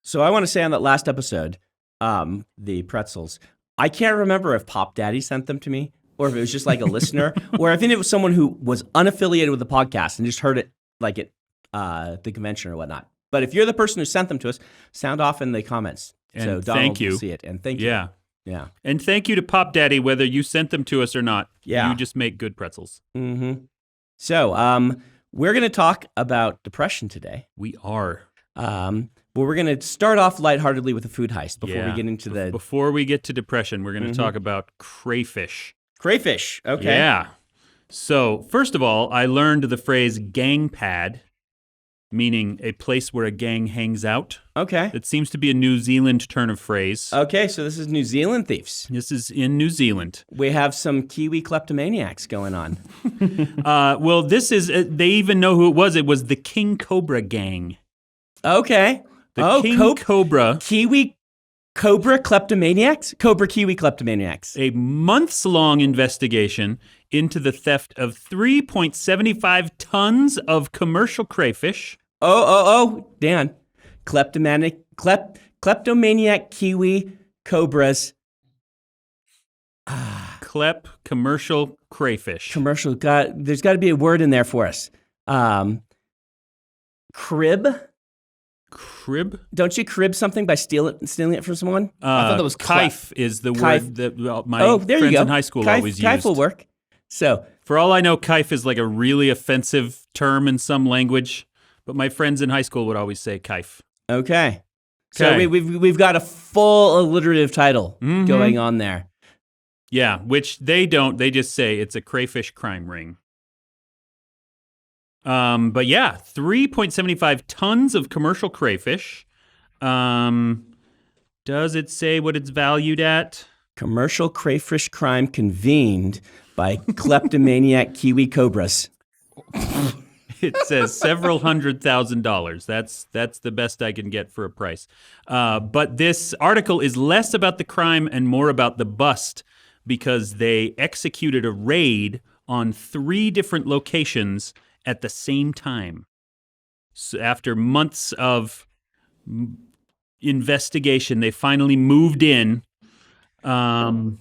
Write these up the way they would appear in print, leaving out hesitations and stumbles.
So I want to say on that last episode, the pretzels, I can't remember if Pop Daddy sent them to me or if it was just like a listener, or I think it was someone who was unaffiliated with the podcast and just heard it like at the convention or whatnot. But if you're the person who sent them to us, sound off in the comments. And so Donald thank you. will see it. And thank you. Yeah. And thank you to Pop Daddy, whether you sent them to us or not. Yeah. You just make good pretzels. Mm-hmm. So we're going to talk about depression today. We are. But we're going to start off lightheartedly with a food heist before we get into the... Before we get to depression, we're going to talk about crayfish. Crayfish, okay. Yeah. So, first of all, I learned the phrase gang pad, meaning a place where a gang hangs out. Okay. It seems to be a New Zealand turn of phrase. Okay, so this is New Zealand thieves. This is in New Zealand. We have some Kiwi kleptomaniacs going on. Well, this is, they even know who it was. It was the King Cobra gang. Okay. The King Cobra. Kiwi Cobra kleptomaniacs? Cobra Kiwi kleptomaniacs. A months-long investigation into the theft of 3.75 tons of commercial crayfish. Dan. Kleptomaniac Kiwi Cobras. Commercial crayfish. Commercial. There's got to be a word in there for us. Crib? Crib? Don't you crib something by stealing it from someone? I thought that was kaif is the word that my there friends you go. in high school always used. Kaif will work. So, for all I know, kaif is like a really offensive term in some language, but my friends in high school would always say kaif. Okay. So we've got a full alliterative title going on there. Yeah, which they don't. They just say it's a crayfish crime ring. But yeah, 3.75 tons of commercial crayfish. Does it say what it's valued at? Commercial crayfish crime convened by kleptomaniac Kiwi Cobras. It says several $100,000. That's the best I can get for a price. But this article is less about the crime and more about the bust because they executed a raid on 3 different locations at the same time. So after months of investigation, they finally moved in on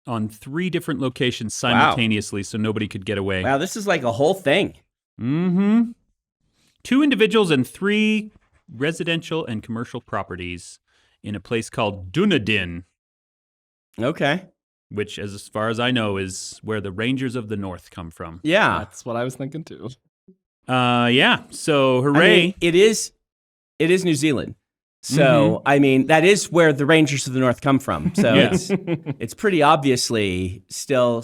3 different locations simultaneously so nobody could get away. Wow, this is like a whole thing. 2 individuals and 3 residential and commercial properties in a place called Dunedin. Okay. Which, as far as I know, is where the Rangers of the North come from. Yeah. That's what I was thinking too. Yeah. So, hooray. I mean, it is New Zealand. So, I mean, that is where the Rangers of the North come from. So, it's pretty obviously still.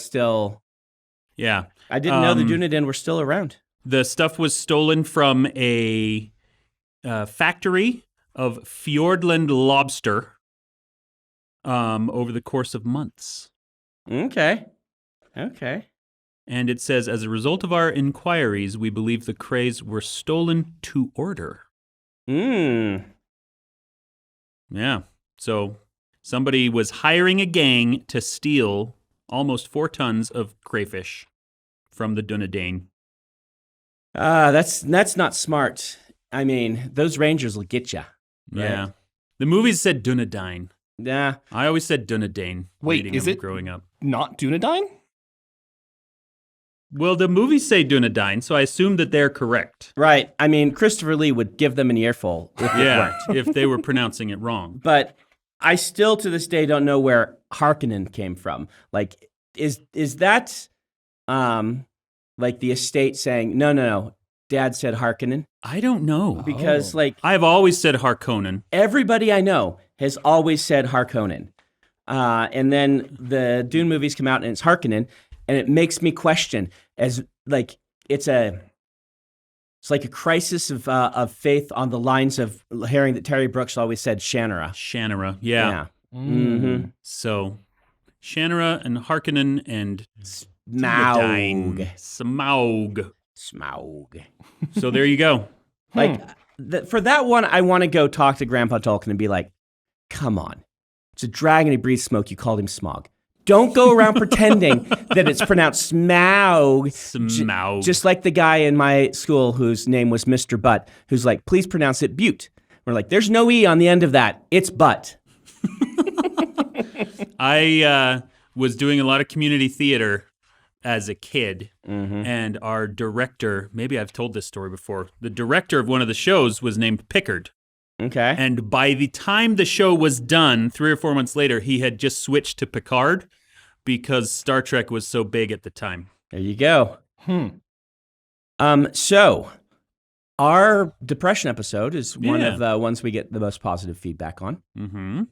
Yeah. I didn't know the Dunedin were still around. The stuff was stolen from a factory of Fiordland lobster over the course of months. Okay. And it says, as a result of our inquiries, we believe the crays were stolen to order. Yeah. So somebody was hiring a gang to steal almost 4 tons of crayfish from the Dunedin. That's not smart. I mean, those Rangers will get you. Right? Yeah. The movies said Dunedin. Yeah. I always said Dunedin. Wait, is it growing up? Not Dunedin? Well, the movies say Dunedin, so I assume that they're correct. Right. I mean, Christopher Lee would give them an earful if it weren't. If they were pronouncing it wrong. But I still, to this day, don't know where Harkonnen came from. Like, is that like the estate saying, no, Dad said Harkonnen? I don't know. Because, I've always said Harkonnen. Everybody I know has always said Harkonnen. And then the Dune movies come out and it's Harkonnen, and it makes me question as like it's like a crisis of faith on the lines of hearing that Terry Brooks always said Shannara. Yeah. Mm-hmm. So Shannara and Harkonnen and Smaug. So there you go. For that one, I want to go talk to Grandpa Tolkien and be like, come on. It's a dragon, he breathes smoke, you called him Smog. Don't go around pretending that it's pronounced Smaug. Smaug. Just like the guy in my school whose name was Mr. Butt, who's like, please pronounce it Butte. We're like, there's no E on the end of that. It's but. I was doing a lot of community theater as a kid, and our director, maybe I've told this story before, the director of one of the shows was named Pickard. Okay. And by the time the show was done, 3 or 4 months later, he had just switched to Picard because Star Trek was so big at the time. There you go. So our depression episode is one of the ones we get the most positive feedback on. Mm-hmm.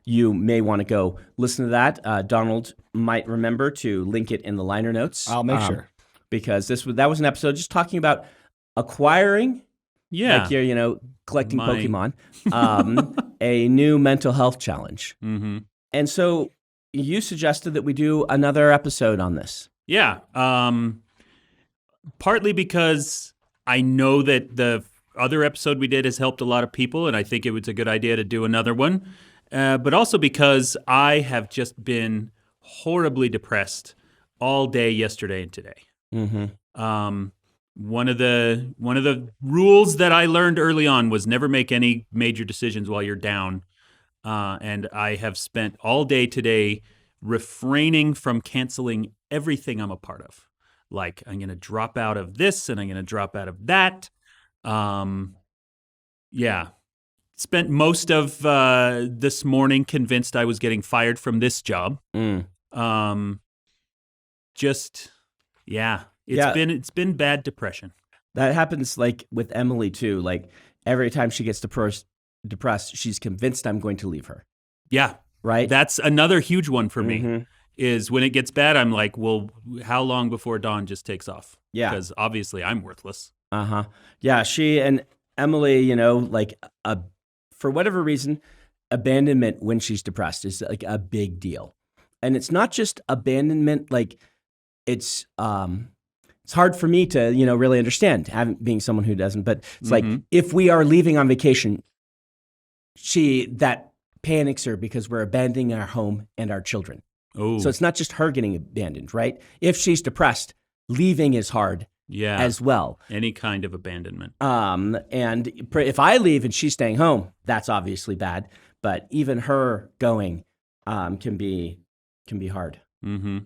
You may want to go listen to that. Donald might remember to link it in the liner notes. I'll make sure. Because that was an episode just talking about acquiring, like you're, collecting Pokemon, a new mental health challenge. Mm-hmm. And so you suggested that we do another episode on this. Yeah. Partly because I know that the other episode we did has helped a lot of people, and I think it was a good idea to do another one. But also because I have just been horribly depressed all day yesterday and today. Mm-hmm. One of the rules that I learned early on was never make any major decisions while you're down. And I have spent all day today refraining from canceling everything I'm a part of. Like, I'm going to drop out of this and I'm going to drop out of that. Spent most of this morning convinced I was getting fired from this job. It's been bad depression. That happens like with Emily too. Like every time she gets depressed, she's convinced I'm going to leave her. Yeah. Right? That's another huge one for me, is when it gets bad, I'm like, well, how long before Dawn just takes off? Yeah. Because obviously I'm worthless. Uh-huh. Yeah, she and Emily, for whatever reason, abandonment when she's depressed is like a big deal. And it's not just abandonment, like it's hard for me to, really understand, being someone who doesn't, but it's like if we are leaving on vacation, that panics her because we're abandoning our home and our children. Oh. So it's not just her getting abandoned, right? If she's depressed, leaving is hard as well. Any kind of abandonment. And if I leave and she's staying home, that's obviously bad. But even her going can be hard. Mm-hmm.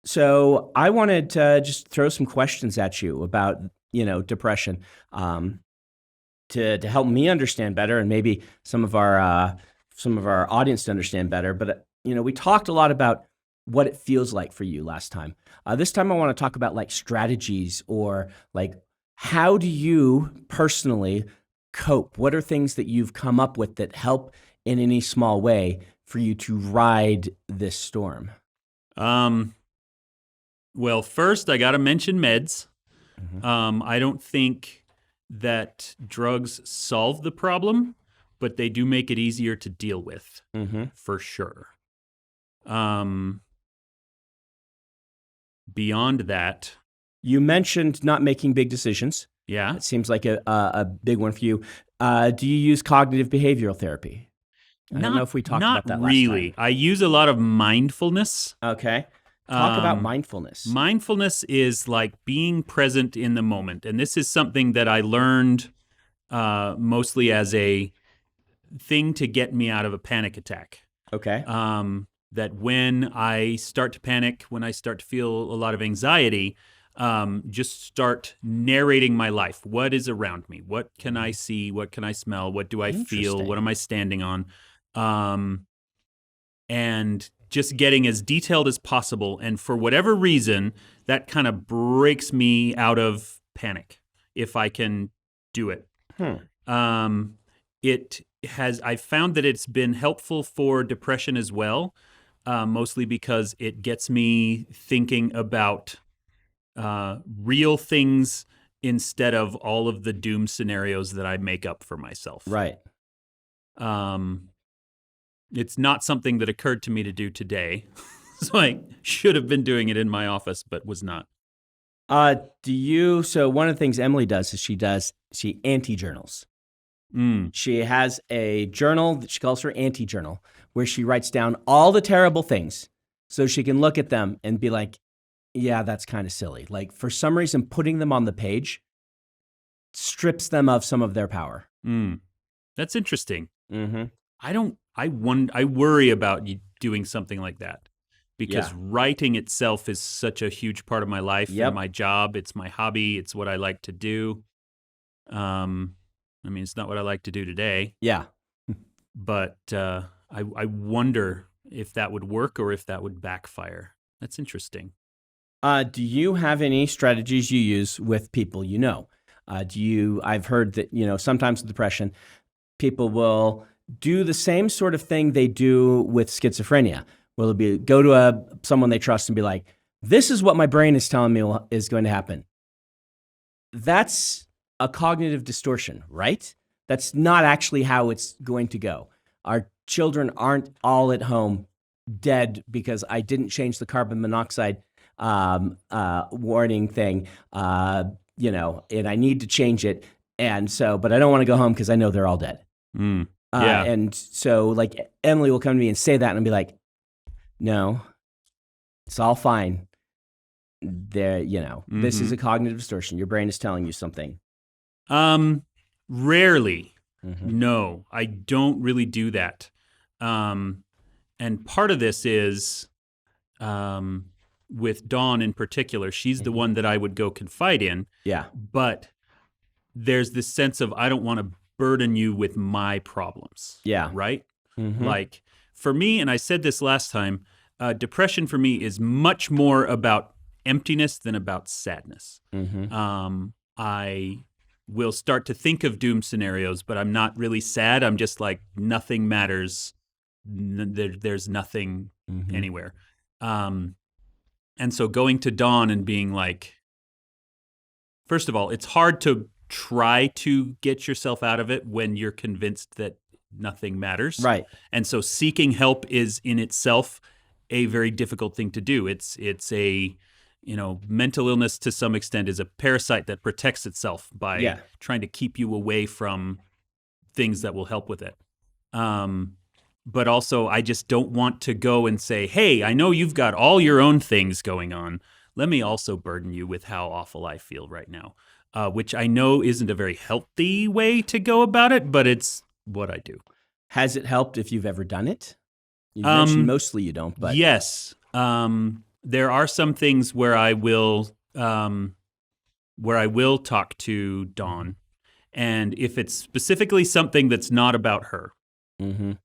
So I wanted to just throw some questions at you about, depression to help me understand better, and maybe some of our audience to understand better. But we talked a lot about what it feels like for you last time. This time I want to talk about like strategies, or like how do you personally cope? What are things that you've come up with that help in any small way for you to ride this storm? Well, first I got to mention meds. I don't think that drugs solve the problem, but they do make it easier to deal with, for sure. Beyond that, you mentioned not making big decisions. Yeah. It seems like a big one for you. Do you use cognitive behavioral therapy? I don't know if we talked about that last time. Not really. I use a lot of mindfulness. Okay. Talk about mindfulness. Mindfulness is like being present in the moment. And this is something that I learned mostly as a thing to get me out of a panic attack. Okay. That when I start to panic, when I start to feel a lot of anxiety, just start narrating my life. What is around me? What can I see? What can I smell? What do I feel? What am I standing on? And just getting as detailed as possible. And for whatever reason, that kind of breaks me out of panic if I can do it. I found that it's been helpful for depression as well, mostly because it gets me thinking about real things instead of all of the doom scenarios that I make up for myself. Right. It's not something that occurred to me to do today. So I should have been doing it in my office, but was not. So one of the things Emily does is she anti-journals. She has a journal that she calls her anti-journal, where she writes down all the terrible things so she can look at them and be like, yeah, that's kind of silly. Like, for some reason, putting them on the page strips them of some of their power. That's interesting. Mm-hmm. I worry about you doing something like that because Yeah. writing itself is such a huge part of my life Yep. and my job. It's my hobby. It's what I like to do. I mean, it's not what I like to do today, Yeah. but I wonder if that would work or if that would backfire. That's interesting. Do you have any strategies you use with people you know? I've heard that, sometimes with depression, people will do the same sort of thing they do with schizophrenia. Will it be go to someone they trust and be like, this is what my brain is telling me is going to happen. That's a cognitive distortion, right? That's not actually how it's going to go. Our children aren't all at home dead because I didn't change the carbon monoxide warning thing, and I need to change it. And so, but I don't want to go home because I know they're all dead. Yeah. And so, like, Emily will come to me and say that, and I'll be like, no, it's all fine. This is a cognitive distortion. Your brain is telling you something. Rarely. Mm-hmm. No, I don't really do that. And part of this is with Dawn in particular. She's the one that I would go confide in. Yeah. But there's this sense of I don't want to burden you with my problems. Yeah. Right? Mm-hmm. Like for me, and I said this last time, depression for me is much more about emptiness than about sadness. Mm-hmm. I will start to think of doom scenarios, but I'm not really sad. I'm just like, nothing matters. There's nothing anywhere. And so going to Dawn and being like, first of all, it's hard to try to get yourself out of it when you're convinced that nothing matters. Right. And so seeking help is in itself a very difficult thing to do. It's a, mental illness to some extent is a parasite that protects itself by trying to keep you away from things that will help with it. But also, I just don't want to go and say, hey, I know you've got all your own things going on. Let me also burden you with how awful I feel right now, which I know isn't a very healthy way to go about it, but it's what I do. Has it helped if you've ever done it? You mentioned mostly you don't, but yes. There are some things where I will talk to Dawn, and if it's specifically something that's not about her,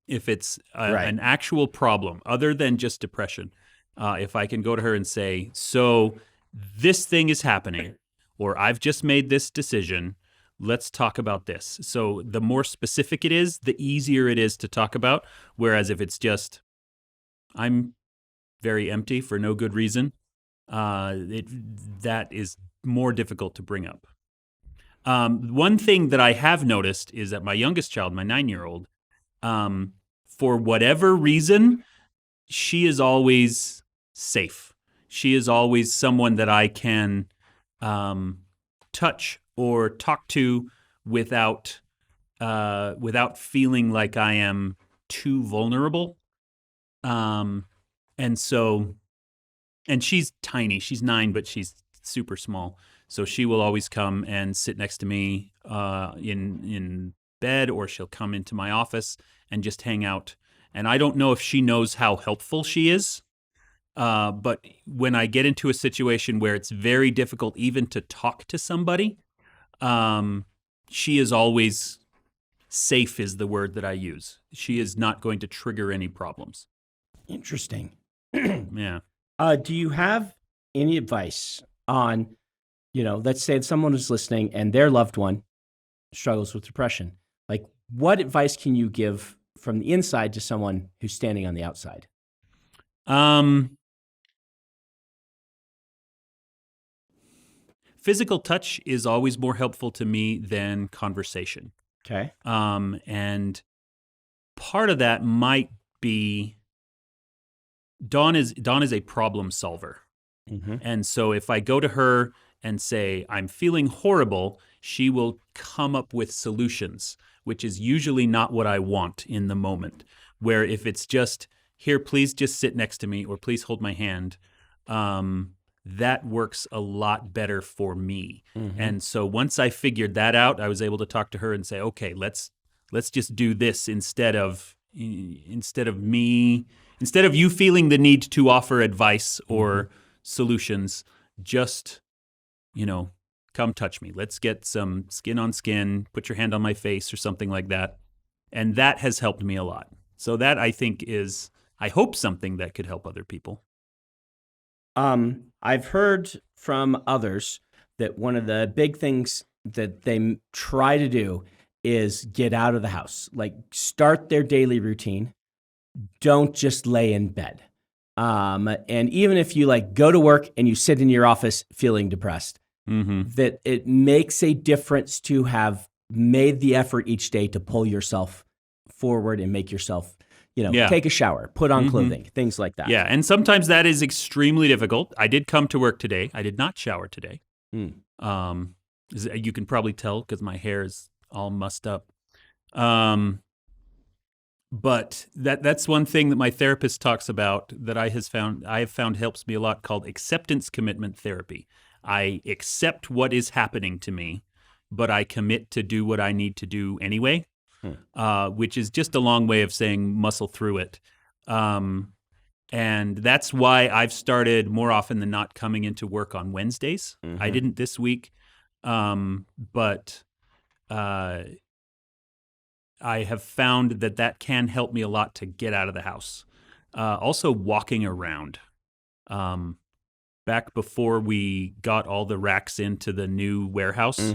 if it's an actual problem other than just depression, if I can go to her and say, so this thing is happening, or I've just made this decision, let's talk about this. So the more specific it is, the easier it is to talk about. Whereas if it's just, I'm very empty for no good reason, that is more difficult to bring up. One thing that I have noticed is that my youngest child, my 9-year-old, for whatever reason, she is always safe. She is always someone that I can touch or talk to without feeling like I am too vulnerable. And she's tiny. She's 9, but she's super small. So she will always come and sit next to me in bed, or she'll come into my office and just hang out. And I don't know if she knows how helpful she is, but when I get into a situation where it's very difficult even to talk to somebody, she is always safe is the word that I use. She is not going to trigger any problems. Interesting. Yeah. Do you have any advice on, let's say someone is listening and their loved one struggles with depression. Like, what advice can you give from the inside to someone who's standing on the outside? Physical touch is always more helpful to me than conversation. Okay. And part of that might be Dawn is a problem solver. And so if I go to her and say, I'm feeling horrible, she will come up with solutions, which is usually not what I want in the moment. Where if it's just, here, please just sit next to me, or please hold my hand, that works a lot better for me. And so once I figured that out, I was able to talk to her and say, okay, let's let's just do this instead of you feeling the need to offer advice or solutions. Just, come touch me. Let's get some skin on skin, put your hand on my face or something like that. And that has helped me a lot. So that, I think, is, I hope, something that could help other people. I've heard from others that one of the big things that they try to do is get out of the house, like start their daily routine. Don't just lay in bed. And even if you go to work and you sit in your office feeling depressed, that it makes a difference to have made the effort each day to pull yourself forward and make yourself, take a shower, put on clothing, things like that. Yeah, and sometimes that is extremely difficult. I did come to work today. I did not shower today. You can probably tell because my hair is all mussed up. But that's one thing that my therapist talks about that I have found helps me a lot, called acceptance commitment therapy. I accept what is happening to me, but I commit to do what I need to do anyway, which is just a long way of saying muscle through it. And that's why I've started more often than not coming into work on Wednesdays. I didn't this week, but I have found that can help me a lot to get out of the house. Also, walking around. Back before we got all the racks into the new warehouse,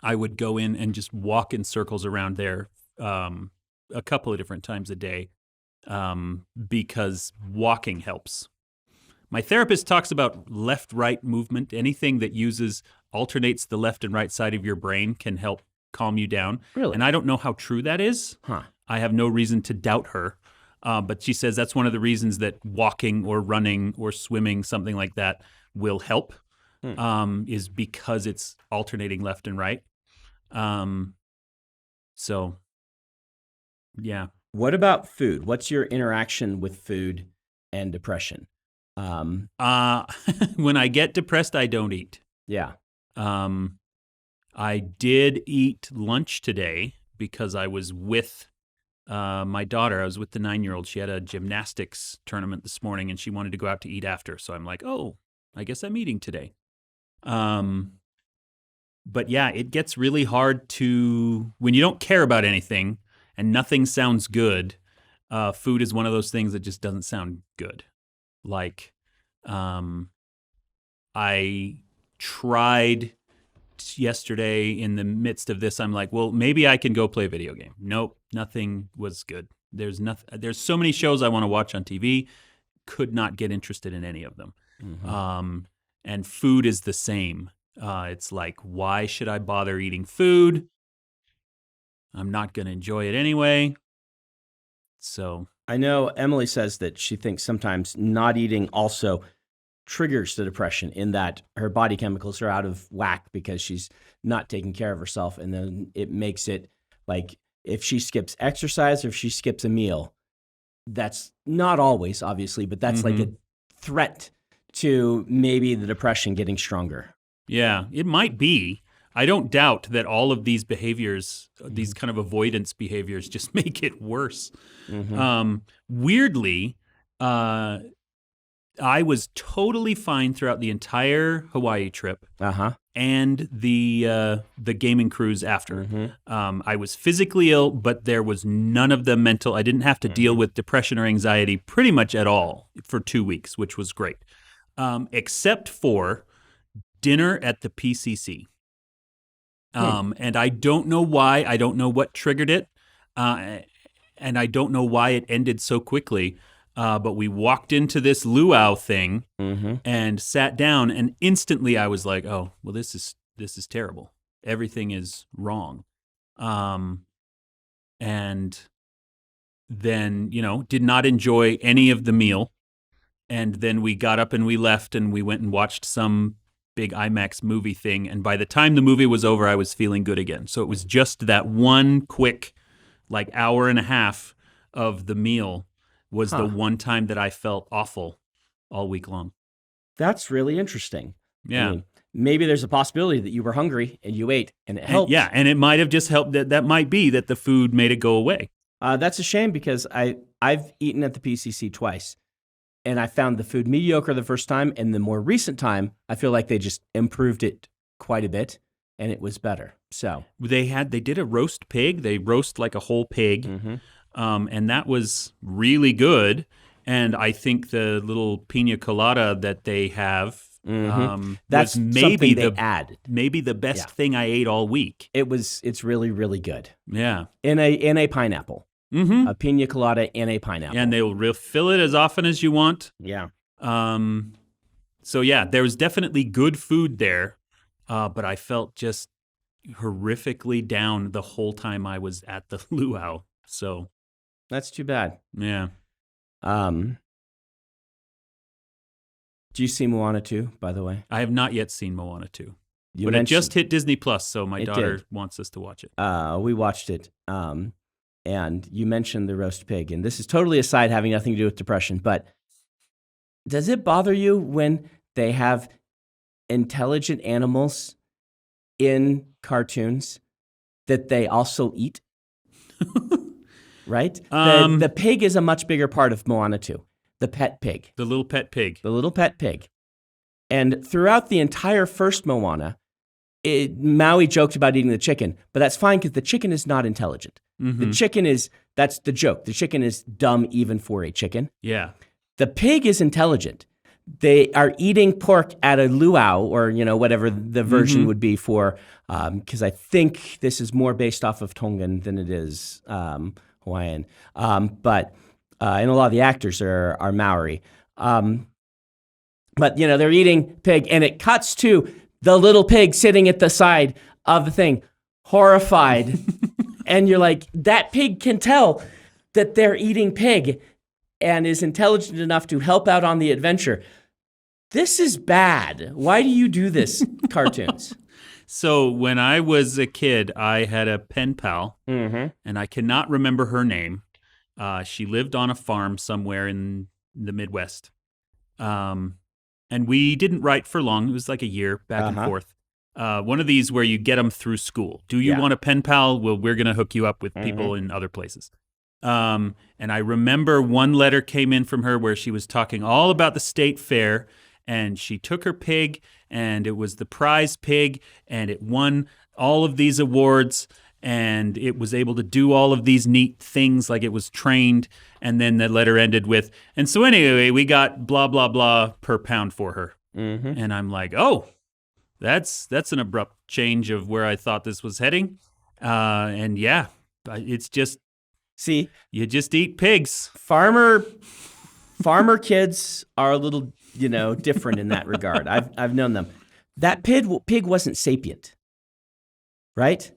I would go in and just walk in circles around there a couple of different times a day because walking helps. My therapist talks about left-right movement. Anything that alternates the left and right side of your brain can help calm you down. Really? And I don't know how true that is. I have no reason to doubt her. But she says that's one of the reasons that walking or running or swimming, something like that, will help, is because it's alternating left and right. So, yeah. What about food? What's your interaction with food and depression? When I get depressed, I don't eat. Yeah. I did eat lunch today because I was with my daughter. I was with the 9-year-old. She had a gymnastics tournament this morning, and she wanted to go out to eat after. So I'm like, oh, I guess I'm eating today. But yeah, it gets really hard when you don't care about anything and nothing sounds good. Food is one of those things that just doesn't sound good. Like, I tried yesterday in the midst of this. I'm like, well, maybe I can go play a video game. Nope, nothing was good. There's so many shows I want to watch on TV. Could not get interested in any of them. And food is the same. It's like, why should I bother eating food? I'm not going to enjoy it anyway. So I know Emily says that she thinks sometimes not eating also triggers the depression, in that her body chemicals are out of whack because she's not taking care of herself. And then it makes it like, if she skips exercise or if she skips a meal, that's not always, obviously, but that's like a threat to maybe the depression getting stronger. Yeah, it might be. I don't doubt that all of these behaviors, these kind of avoidance behaviors, just make it worse. Weirdly, I was totally fine throughout the entire Hawaii trip and the gaming cruise after. I was physically ill, but there was none of the mental. I didn't have to deal with depression or anxiety pretty much at all for 2 weeks, which was great, except for dinner at the PCC. And I don't know why. I don't know what triggered it, and I don't know why it ended so quickly. But we walked into this luau thing and sat down, and instantly I was like, "Oh, well, this is terrible. Everything is wrong." And then, did not enjoy any of the meal. And then we got up and we left, and we went and watched some big IMAX movie thing. And by the time the movie was over, I was feeling good again. So it was just that one quick, hour and a half of the meal was the one time that I felt awful all week long. That's really interesting. Yeah. maybe there's a possibility that you were hungry and you ate and it helped. And it might have just helped. That might be that the food made it go away. That's a shame because I've eaten at the PCC twice, and I found the food mediocre the first time, and the more recent time, I feel like they just improved it quite a bit, and it was better. So they did a roast pig. They roast like a whole pig, and that was really good. And I think the little pina colada that they have. That's was maybe maybe the best thing I ate all week. It's really, really good. Yeah. In a pineapple. Mm-hmm. A pina colada in a pineapple. And they'll refill it as often as you want. Yeah. So yeah, there was definitely good food there, but I felt just horrifically down the whole time I was at the luau. So that's too bad. Yeah. Do you see Moana 2, by the way? I have not yet seen Moana 2. You but mentioned- it just hit Disney Plus, so my daughter did. wants us to watch it. We watched it, and you mentioned the roast pig, and this is totally aside, having nothing to do with depression, but does it bother you when they have intelligent animals in cartoons that they also eat? Right? The pig is a much bigger part of Moana 2. The pet pig. The little pet pig. The little pet pig. And throughout the entire first Moana, Maui joked about eating the chicken, but that's fine because the chicken is not intelligent. Mm-hmm. The chicken that's the joke. The chicken is dumb even for a chicken. Yeah. The pig is intelligent. They are eating pork at a luau, or whatever the version would be for, because I think this is more based off of Tongan than it is Hawaiian. And a lot of the actors are Maori. But they're eating pig, and it cuts to the little pig sitting at the side of the thing, horrified. And you're like, that pig can tell that they're eating pig and is intelligent enough to help out on the adventure. This is bad. Why do you do this, cartoons? So when I was a kid, I had a pen pal, Mm-hmm. and I cannot remember her name. She lived on a farm somewhere in the Midwest. And we didn't write for long. It was like a year back and forth. One of these where you get them through school. Do you want a pen pal? Well, we're going to hook you up with people in other places. And I remember one letter came in from her where she was talking all about the state fair, and she took her pig, and it was the prize pig, and it won all of these awards, and it was able to do all of these neat things like it was trained. And then the letter ended with, and so anyway, we got blah, blah, blah per pound for her. Mm-hmm. And I'm like, oh, that's an abrupt change of where I thought this was heading. And yeah, it's just, see, you just eat pigs. Farmer kids are a little, different in that regard. I've known them. That pig wasn't sapient, right?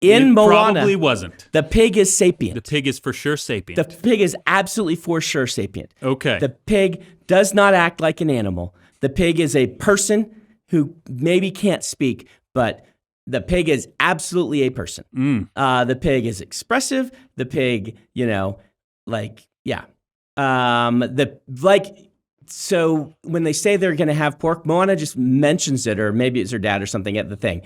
In It Moana, probably wasn't. The pig is sapient. The pig is for sure sapient. The pig is absolutely for sure sapient. Okay. The pig does not act like an animal. The pig is a person who maybe can't speak, but the pig is absolutely a person. The pig is expressive. The pig, so when they say they're going to have pork, Moana just mentions it, or maybe it's her dad or something at the thing.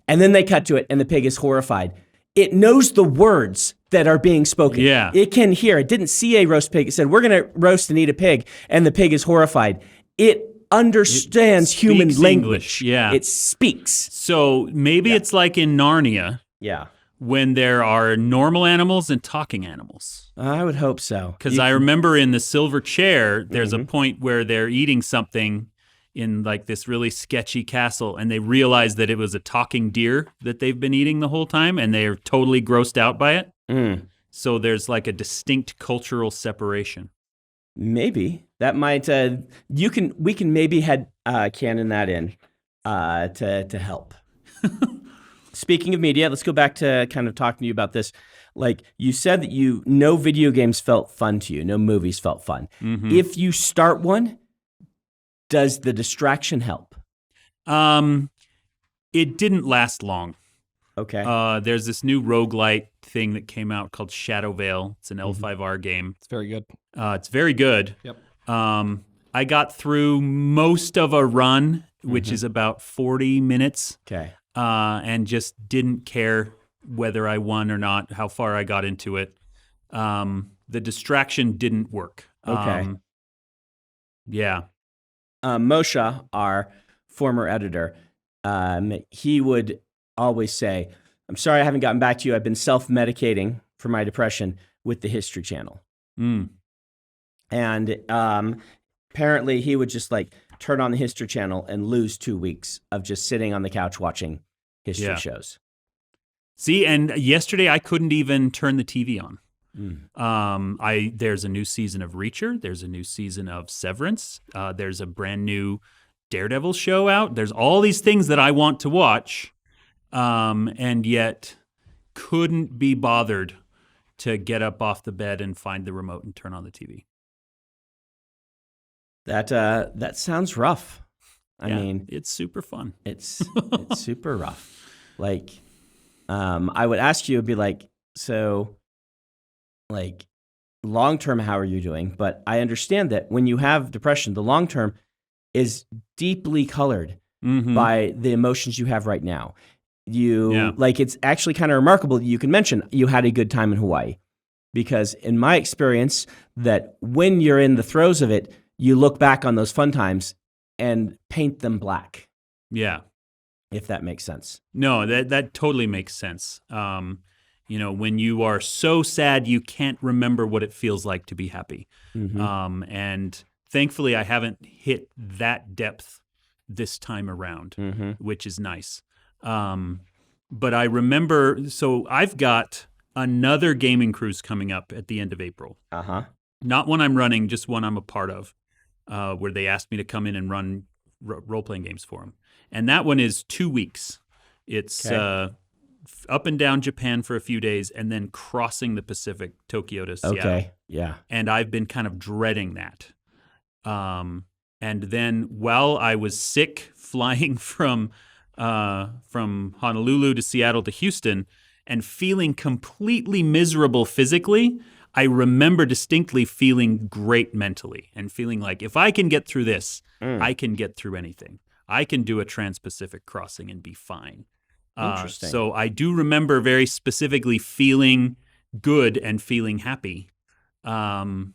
And then they cut to it, and the pig is horrified. It knows the words that are being spoken. Yeah. It can hear. It didn't see a roast pig. It said, we're going to roast and eat a pig, and the pig is horrified. It understands human speaks language. English, yeah. It speaks. So maybe it's like in Narnia Yeah. when there are normal animals and talking animals. I would hope so. Because I remember in the silver chair, there's a point where they're eating something in like this really sketchy castle, and they realize that it was a talking deer that they've been eating the whole time, and they are totally grossed out by it. So there's like a distinct cultural separation. Maybe that might we can maybe canon that in to help. Speaking of media, let's go back to kind of talking to you about this. Like you said that no video games felt fun to you, no movies felt fun. If you start one, does the distraction help? It didn't last long. Okay. There's this new roguelite thing that came out called Shadow Veil. It's an L5R game. It's very good. It's very good. Yep. I got through most of a run which is about 40 minutes, Okay. and just didn't care whether I won or not, how far I got into it. The distraction didn't work. Okay. Yeah. Moshe, our former editor, he would always say, "I'm sorry I haven't gotten back to you. I've been self-medicating for my depression with the History Channel." Mm. And apparently he would just like turn on the History Channel and lose 2 weeks of just sitting on the couch watching history Yeah. shows. See, and yesterday I couldn't even turn the TV on. Mm. There's a new season of Reacher. There's a new season of Severance. There's a brand new Daredevil show out. There's all these things that I want to watch, and yet couldn't be bothered to get up off the bed and find the remote and turn on the TV. That sounds rough. I mean, it's super fun. it's super rough. Like, I would ask you, it'd be like, so, like, long term, how are you doing? But I understand that when you have depression, the long term is deeply colored by the emotions you have right now. Like, it's actually kind of remarkable that you can mention you had a good time in Hawaii, because in my experience, that when you're in the throes of it, you look back on those fun times and paint them black. Yeah. If that makes sense. No, that totally makes sense. When you are so sad, you can't remember what it feels like to be happy. Mm-hmm. And thankfully, I haven't hit that depth this time around, which is nice. But I remember, so I've got another gaming cruise coming up at the end of April. Uh-huh. Not one I'm running, just one I'm a part of, where they asked me to come in and run role-playing games for them. And that one is 2 weeks. It's up and down Japan for a few days and then crossing the Pacific, Tokyo to Seattle. Okay, yeah. And I've been kind of dreading that. And then while I was sick flying from Honolulu to Seattle to Houston and feeling completely miserable physically, I remember distinctly feeling great mentally and feeling like if I can get through this, I can get through anything. I can do a trans-Pacific crossing and be fine. Interesting. So I do remember very specifically feeling good and feeling happy on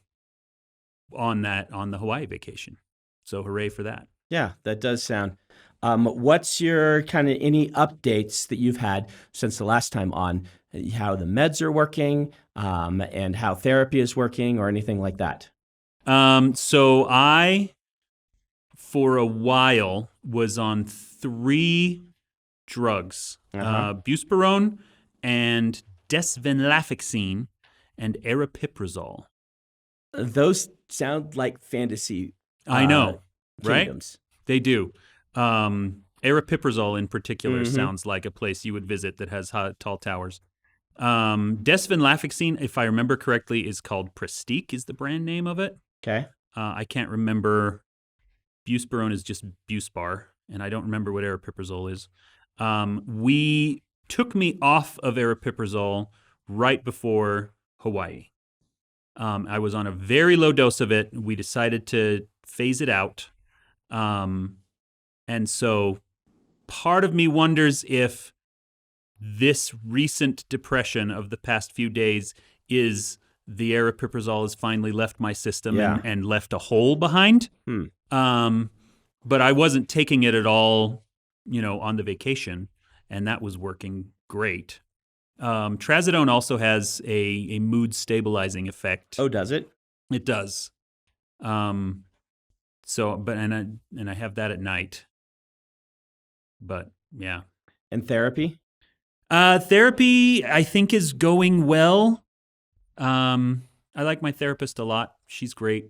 the Hawaii vacation. So hooray for that. Yeah, that does sound. What's your kind of any updates that you've had since the last time on how the meds are working and how therapy is working or anything like that? So I, for a while, was on 3 drugs, buspirone and desvenlafaxine and aripiprazole. Those sound like fantasy. I know, right? Kingdoms. They do. Aripiprazole in particular sounds like a place you would visit that has tall towers. Desvenlafaxine, if I remember correctly, is called Prestique is the brand name of it. Okay. I can't remember. Buspirone is just Buspar, and I don't remember what aripiprazole is. We took me off of aripiprazole right before Hawaii. I was on a very low dose of it. We decided to phase it out. And so part of me wonders if this recent depression of the past few days is the aripiprazole has finally left my system and left a hole behind. But I wasn't taking it at all, on the vacation, and that was working great. Trazodone also has a mood stabilizing effect. Oh, does it? It does. So, and I have that at night. But yeah. And therapy? Therapy, I think, is going well. I like my therapist a lot. She's great.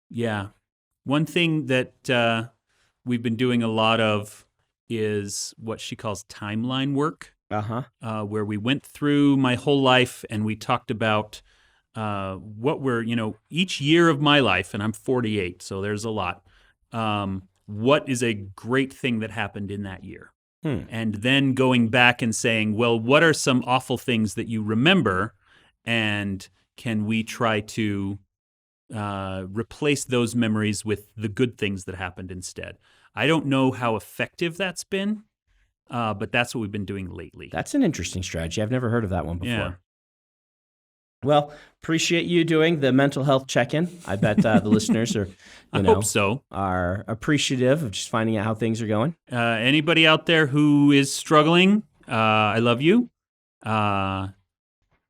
Yeah. One thing that we've been doing a lot of is what she calls timeline work, where we went through my whole life and we talked about what were, each year of my life, and I'm 48, so there's a lot. What is a great thing that happened in that year? And then going back and saying, well, what are some awful things that you remember? And can we try to replace those memories with the good things that happened instead. I don't know how effective that's been, but that's what we've been doing lately. That's an interesting strategy. I've never heard of that one before. Yeah. Well, appreciate you doing the mental health check-in. I bet the listeners are, I hope so. are appreciative of just finding out how things are going. Anybody out there who is struggling, I love you.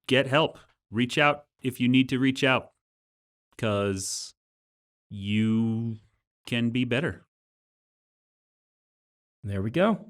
Get help. Reach out if you need to reach out, because you can be better. There we go.